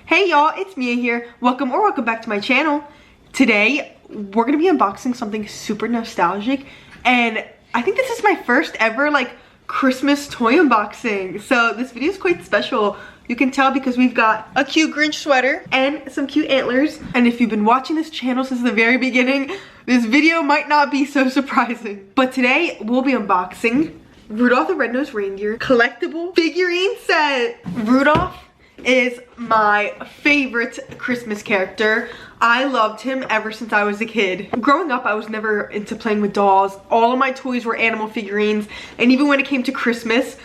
Hey y'all, it's Mia here. Welcome back to my channel. Today, we're gonna be unboxing something super nostalgic, and I think this is my first ever like Christmas toy unboxing. So this video is quite special. You can tell because we've got a cute Grinch sweater and some cute antlers. And if you've been watching this channel since the very beginning, this video might not be so surprising. But today, we'll be unboxing Rudolph the Red-Nosed Reindeer Collectible Figurine Set. Rudolph is my favorite Christmas character. I loved him ever since I was a kid. Growing up, I was never into playing with dolls. All of my toys were animal figurines, and even when it came to Christmas,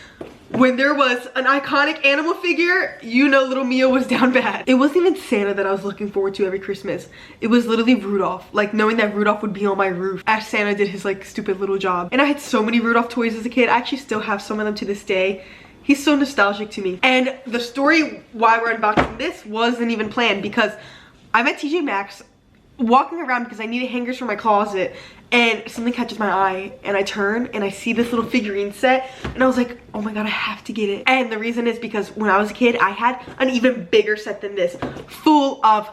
when there was an iconic animal figure, you know little Mia was down bad. It wasn't even Santa that I was looking forward to every Christmas. It was literally Rudolph. Like knowing that Rudolph would be on my roof as Santa did his like stupid little job. And I had so many Rudolph toys as a kid. I actually still have some of them to this day. He's so nostalgic to me. And the story why we're unboxing this wasn't even planned, because I'm at tjmax walking around because I needed hangers for my closet, and something catches my eye, and I turn and I see this little figurine set, and I was like, oh my god, I have to get it. And the reason is because when I was a kid, I had an even bigger set than this, full of,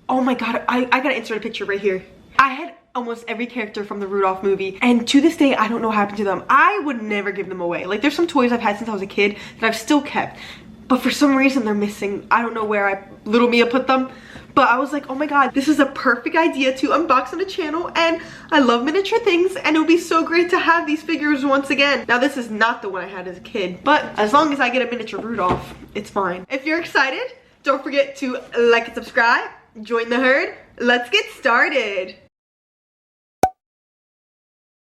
oh my god, I gotta insert a picture right here. I had almost every character from the Rudolph movie, and to this day I don't know what happened to them. I would never give them away. Like, there's some toys I've had since I was a kid that I've still kept, but for some reason they're missing. I don't know where little Mia put them, but I was like, oh my god, this is a perfect idea to unbox on the channel, and I love miniature things, and it would be so great to have these figures once again. Now, this is not the one I had as a kid, but as long as I get a miniature Rudolph, it's fine. If you're excited, don't forget to like and subscribe, join the herd. Let's get started.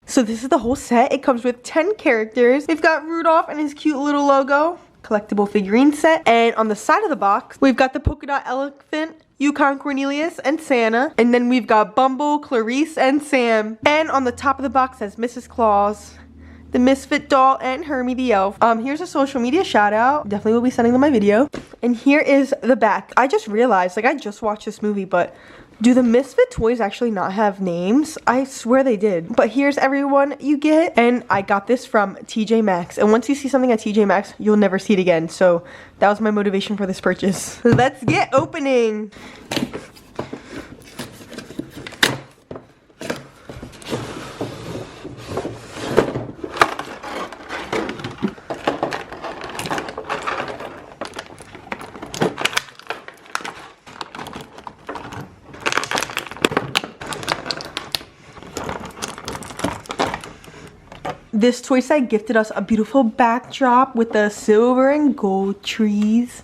So this is the whole set. It comes with 10 characters. We've got Rudolph and his cute little logo, collectible figurine set. And on the side of the box, we've got the polka dot elephant, Yukon Cornelius, and Santa. And then we've got Bumble, Clarice, and Sam. And on the top of the box says Mrs. Claus, the misfit doll, and Hermie the elf. Here's a social media shout out. Definitely will be sending them my video. And here is the back. I just realized, like, I just watched this movie, but do the misfit toys actually not have names? I swear they did. But here's everyone you get. And I got this from tjmax. And once you see something at tjmax, you'll never see it again. So that was my motivation for this purchase. Let's get opening. This toy set gifted us a beautiful backdrop with the silver and gold trees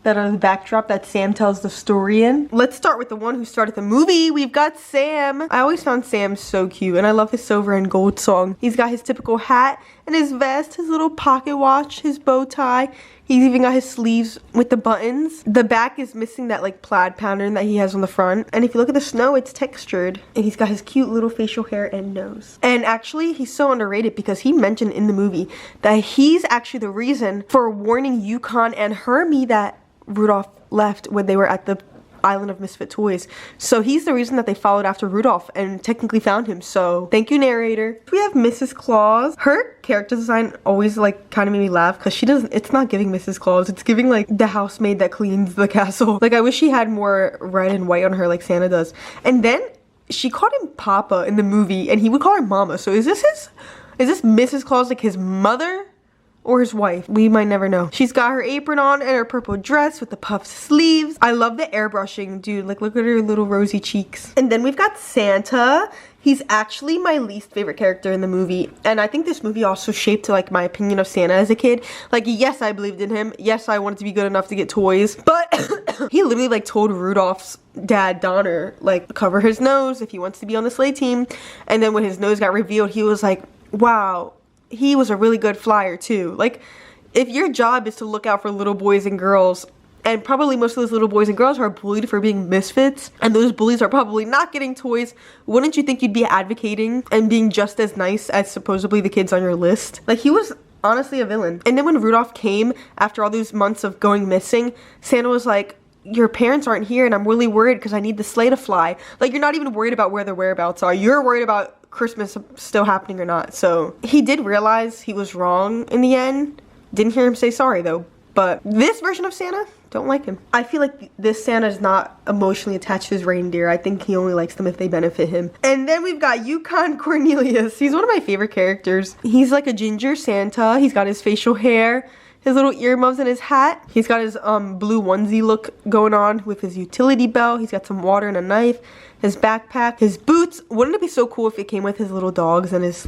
that are the backdrop that Sam tells the story in. Let's start with the one who started the movie. We've got Sam. I always found Sam so cute, and I love his silver and gold song. He's got his typical hat and his vest, his little pocket watch, his bow tie. He's even got his sleeves with the buttons. The back is missing that like plaid pattern that he has on the front. And if you look at the snow, it's textured. And he's got his cute little facial hair and nose. And actually, he's so underrated because he mentioned in the movie that he's actually the reason for warning Yukon and Hermie that Rudolph left when they were at the Island of Misfit Toys. So he's the reason that they followed after Rudolph and technically found him. So thank you, narrator. We have Mrs. Claus. Her character design always like kind of made me laugh because she doesn't, it's not giving Mrs. Claus, it's giving like the housemaid that cleans the castle. Like, I wish she had more red and white on her like Santa does. And then she called him Papa in the movie, and he would call her Mama. So is this Mrs. Claus like his mother? Or his wife? We might never know. She's got her apron on and her purple dress with the puffed sleeves. I love the airbrushing, dude. Like, look at her little rosy cheeks. And then we've got Santa. He's actually my least favorite character in the movie. And I think this movie also shaped like my opinion of Santa as a kid. Like, yes, I believed in him. Yes, I wanted to be good enough to get toys. But he literally like told Rudolph's dad, Donner, like, cover his nose if he wants to be on the sleigh team. And then when his nose got revealed, he was like, wow, he was a really good flyer too. Like, if your job is to look out for little boys and girls, and probably most of those little boys and girls are bullied for being misfits, and those bullies are probably not getting toys, wouldn't you think you'd be advocating and being just as nice as supposedly the kids on your list? Like, he was honestly a villain. And then when Rudolph came after all those months of going missing, Santa was like, your parents aren't here and I'm really worried because I need the sleigh to fly. Like, you're not even worried about where their whereabouts are. You're worried about Christmas still happening or not. So he did realize he was wrong in the end. Didn't hear him say sorry though. but this version of Santa, don't like him. I feel like this Santa is not emotionally attached to his reindeer. I think he only likes them if they benefit him. And then we've got Yukon Cornelius. He's one of my favorite characters. He's like a ginger Santa. He's got his facial hair, his little earmuffs and his hat. He's got his blue onesie look going on with his utility belt. He's got some water and a knife, his backpack, his boots. Wouldn't it be so cool if it came with his little dogs and his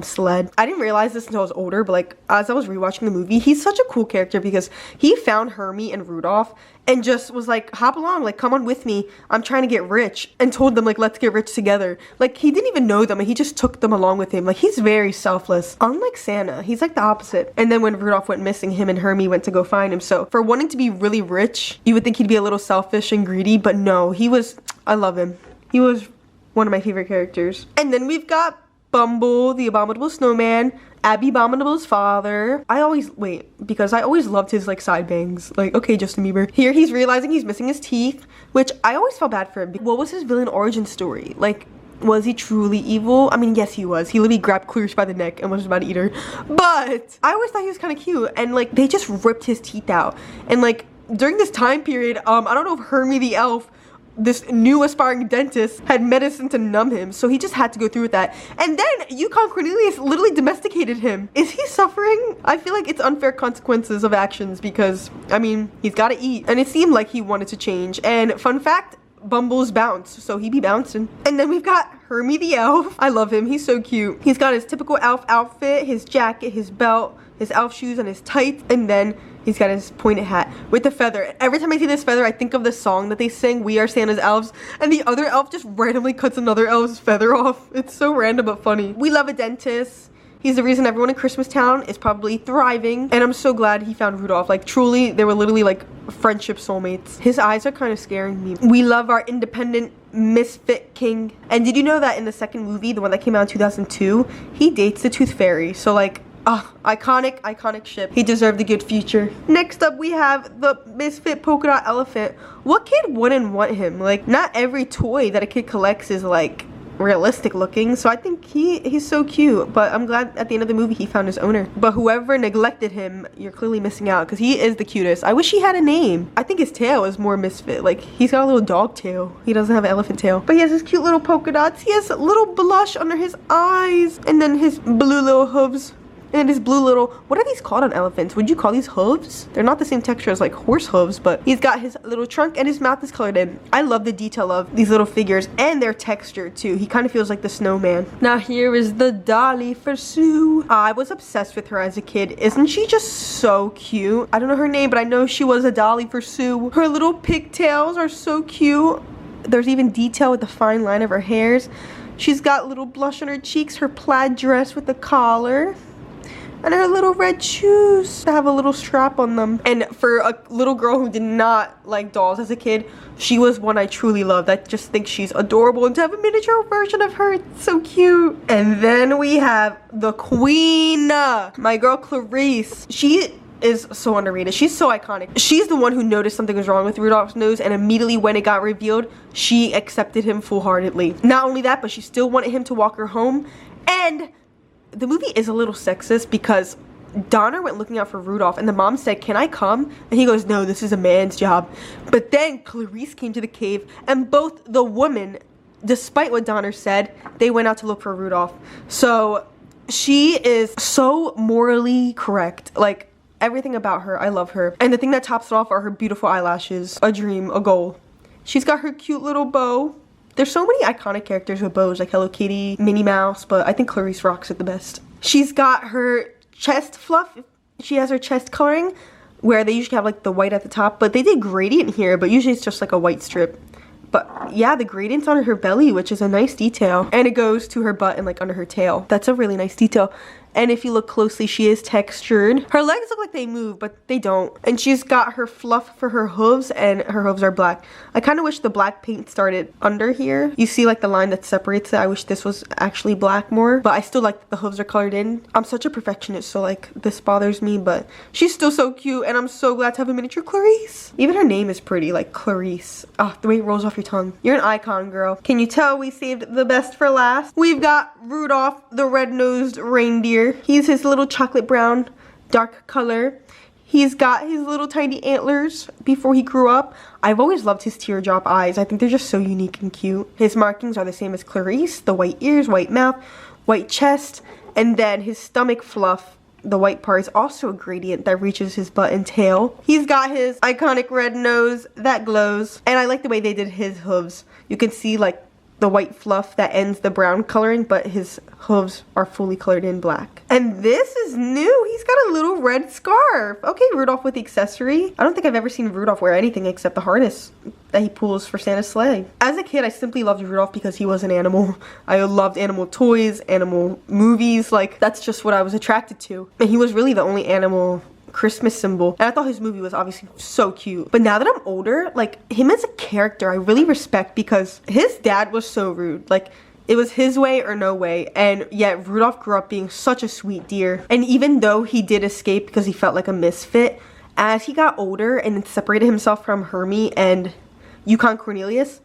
sled? I didn't realize this until I was older, but like as I was rewatching the movie, he's such a cool character because he found 𝘖𝙗 and Rudolph and just was like, hop along, like come on with me, I'm trying to get rich, and told them like, let's get rich together. Like he didn't even know them and he just took them along with him. Like he's very selfless, unlike Santa. He's like the opposite. And then when Rudolph went missing, him and 𝘖𝙗 went to go find him. So for wanting to be really rich, you would think he'd be a little selfish and greedy, but no, he was, I love him. He was one of my favorite characters. And then we've got Bumble, the abominable snowman, Abby Abominable's father. I always loved his like side bangs. Like, okay, Justin Bieber. Here he's realizing he's missing his teeth, which I always felt bad for him. What was his villain origin story? Like, was he truly evil? I mean, yes, he was. He literally grabbed Clarice by the neck and was about to eat her. But I always thought he was kind of cute. And like, they just ripped his teeth out. And like, during this time period, I don't know if 𝘖𝙗 the elf, this new aspiring dentist, had medicine to numb him, so he just had to go through with that. And then Yukon Cornelius literally domesticated him. Is he suffering? I feel like it's unfair consequences of actions because, I mean, he's gotta eat. And it seemed like he wanted to change. And fun fact, Bumble's bounce, so he be bouncing. And then we've got 𝘖𝙗 the elf. I love him, he's so cute. He's got his typical elf outfit, his jacket, his belt, his elf shoes, and his tights, and then he's got his pointed hat with the feather. Every time I see this feather, I think of the song that they sing, We Are Santa's Elves, and the other elf just randomly cuts another elf's feather off. It's so random but funny. We love a dentist. He's the reason everyone in Christmas Town is probably thriving, and I'm so glad he found Rudolph. Like, truly, they were literally like friendship soulmates. His eyes are kind of scaring me. We love our independent misfit king. And did you know that in the second movie, the one that came out in 2002, he dates the Tooth Fairy? So like, iconic ship. He deserved a good future. Next up, we have the misfit polka dot elephant. What kid wouldn't want him? Like, not every toy that a kid collects is like realistic looking, so I think he's so cute. But I'm glad at the end of the movie he found his owner. But whoever neglected him, you're clearly missing out because he is the cutest. I wish he had a name. I think his tail is more misfit. Like, he's got a little dog tail. He doesn't have an elephant tail. But he has his cute little polka dots. He has a little blush under his eyes, and then his blue little hooves. And his blue little, what are these called on elephants? Would you call these hooves? They're not the same texture as like horse hooves, but he's got his little trunk and his mouth is colored in. I love the detail of these little figures and their texture too. He kind of feels like the snowman. Now here is the dolly for Sue. I was obsessed with her as a kid. Isn't she just so cute? I don't know her name, but I know she was a dolly for Sue. Her little pigtails are so cute. There's even detail with the fine line of her hairs. She's got little blush on her cheeks, her plaid dress with the collar, and her little red shoes that have a little strap on them. And for a little girl who did not like dolls as a kid, she was one I truly loved. I just think she's adorable, and to have a miniature version of her, it's so cute. And then we have the queen, my girl Clarice. She is so underrated. She's so iconic. She's the one who noticed something was wrong with Rudolph's nose, and immediately when it got revealed, she accepted him full-heartedly. Not only that, but she still wanted him to walk her home. And the movie is a little sexist because Donner went looking out for Rudolph and the mom said, "Can I come?" And he goes, "No, this is a man's job." But then Clarice came to the cave, and both the women, despite what Donner said, they went out to look for Rudolph. So she is so morally correct. Like, everything about her, I love her. And the thing that tops it off are her beautiful eyelashes. A dream, a goal. She's got her cute little bow. There's so many iconic characters with bows, like Hello Kitty, Minnie Mouse, but I think Clarice rocks it the best. She's got her chest fluff. She has her chest coloring, where they usually have like the white at the top, but they did gradient here, but usually it's just like a white strip. But yeah, the gradient's on her belly, which is a nice detail. And it goes to her butt and like under her tail. That's a really nice detail. And if you look closely, she is textured. Her legs look like they move, but they don't. And she's got her fluff for her hooves, and her hooves are black. I kind of wish the black paint started under here. You see like the line that separates it. I wish this was actually black more, but I still like that the hooves are colored in. I'm such a perfectionist, so like this bothers me, but she's still so cute, and I'm so glad to have a miniature Clarice. Even her name is pretty, like Clarice. Oh, the way it rolls off your tongue. You're an icon, girl. Can you tell we saved the best for last? We've got Rudolph, the red-nosed reindeer. He's his little chocolate brown, dark color. He's got his little tiny antlers before he grew up. I've always loved his teardrop eyes. I think they're just so unique and cute. His markings are the same as Clarice, the white ears, white mouth, white chest, and then his stomach fluff, the white part, is also a gradient that reaches his butt and tail. He's got his iconic red nose that glows, and I like the way they did his hooves. You can see like the white fluff that ends the brown coloring, but his hooves are fully colored in black. And this is new. He's got a little red scarf. Okay, Rudolph with the accessory. I don't think I've ever seen Rudolph wear anything except the harness that he pulls for Santa's sleigh. As a kid, I simply loved Rudolph because he was an animal. I loved animal toys, animal movies. Like, that's just what I was attracted to. And he was really the only animal Christmas symbol, and I thought his movie was obviously so cute. But now that I'm older, like, him as a character I really respect, because his dad was so rude. Like, it was his way or no way, and yet Rudolph grew up being such a sweet dear. And even though he did escape because he felt like a misfit, as he got older and separated himself from Hermie and 𝘾𝙤𝙪𝙪,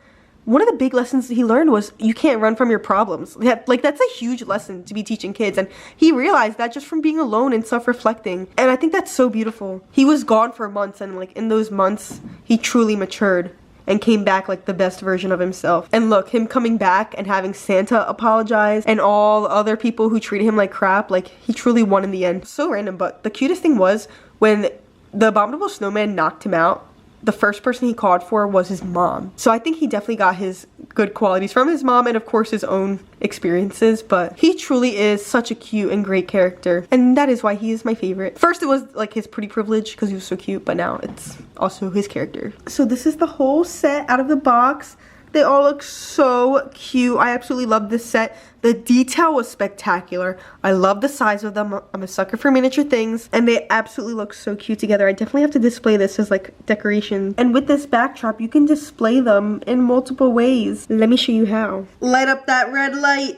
one of the big lessons that he learned was you can't run from your problems. Like, that's a huge lesson to be teaching kids, and he realized that just from being alone and self-reflecting, and I think that's so beautiful. He was gone for months, and like in those months he truly matured and came back like the best version of himself. And look, him coming back and having Santa apologize and all the other people who treated him like crap, like, he truly won in the end. So random, but the cutest thing was when the abominable snowman knocked him out, the first person he called for was his mom. So I think he definitely got his good qualities from his mom and of course his own experiences, but he truly is such a cute and great character, and that is why he is my favorite. First it was like his pretty privilege because he was so cute, but now it's also his character. So this is the whole set out of the box. They all look so cute. I absolutely love this set. The detail was spectacular. I love the size of them. I'm a sucker for miniature things, and they absolutely look so cute together. I definitely have to display this as like decoration. And with this backdrop, you can display them in multiple ways. Let me show you how. Light up that red light.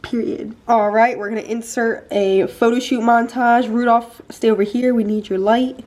Period. All right, we're gonna insert a photo shoot montage. Rudolph, stay over here. We need your light.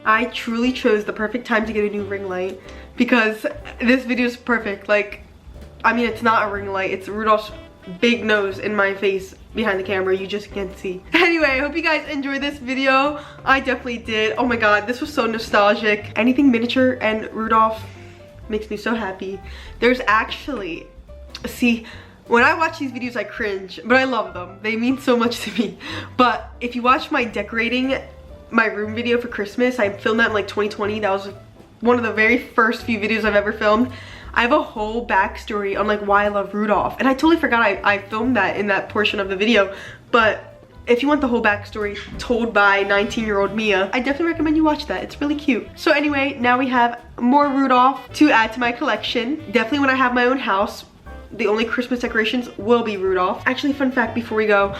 I truly chose the perfect time to get a new ring light because this video is perfect. Like, I mean, it's not a ring light, it's Rudolph's big nose in my face behind the camera. You just can't see. Anyway, I hope you guys enjoyed this video. I definitely did. Oh my god, this was so nostalgic. Anything miniature and Rudolph makes me so happy. There's actually, see, when I watch these videos I cringe, but I love them. They mean so much to me. But if you watch my decorating my room video for Christmas, I filmed that in like 2020. That was one of the very first few videos I've ever filmed. I have a whole backstory on like why I love Rudolph, and I totally forgot I filmed that in that portion of the video. But if you want the whole backstory told by 19-year-old Mia, I definitely recommend you watch that. It's really cute. So anyway, now we have more Rudolph to add to my collection. Definitely when I have my own house, the only Christmas decorations will be Rudolph. Actually, fun fact before we go,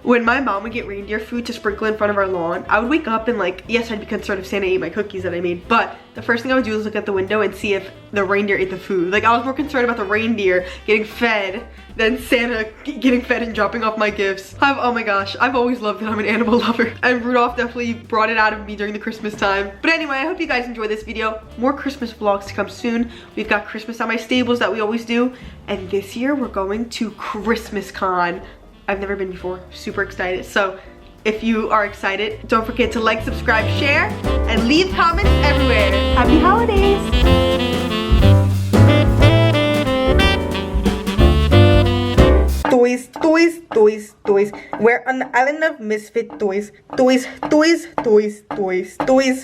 when my mom would get reindeer food to sprinkle in front of our lawn, I would wake up and like, yes, I'd be concerned if Santa ate my cookies that I made, but the first thing I would do is look at the window and see if the reindeer ate the food. Like, I was more concerned about the reindeer getting fed than Santa getting fed and dropping off my gifts. Oh my gosh, I've always loved that I'm an animal lover, and Rudolph definitely brought it out of me during the Christmas time. But anyway, I hope you guys enjoyed this video. More Christmas vlogs to come soon. We've got Christmas at my stables that we always do, and this year we're going to Christmas Con. I've never been before, super excited. So if you are excited, don't forget to like, subscribe, share, and leave comments everywhere. Happy holidays! Toys, toys, toys, toys. We're on the island of misfit toys. Toys, toys, toys, toys, toys.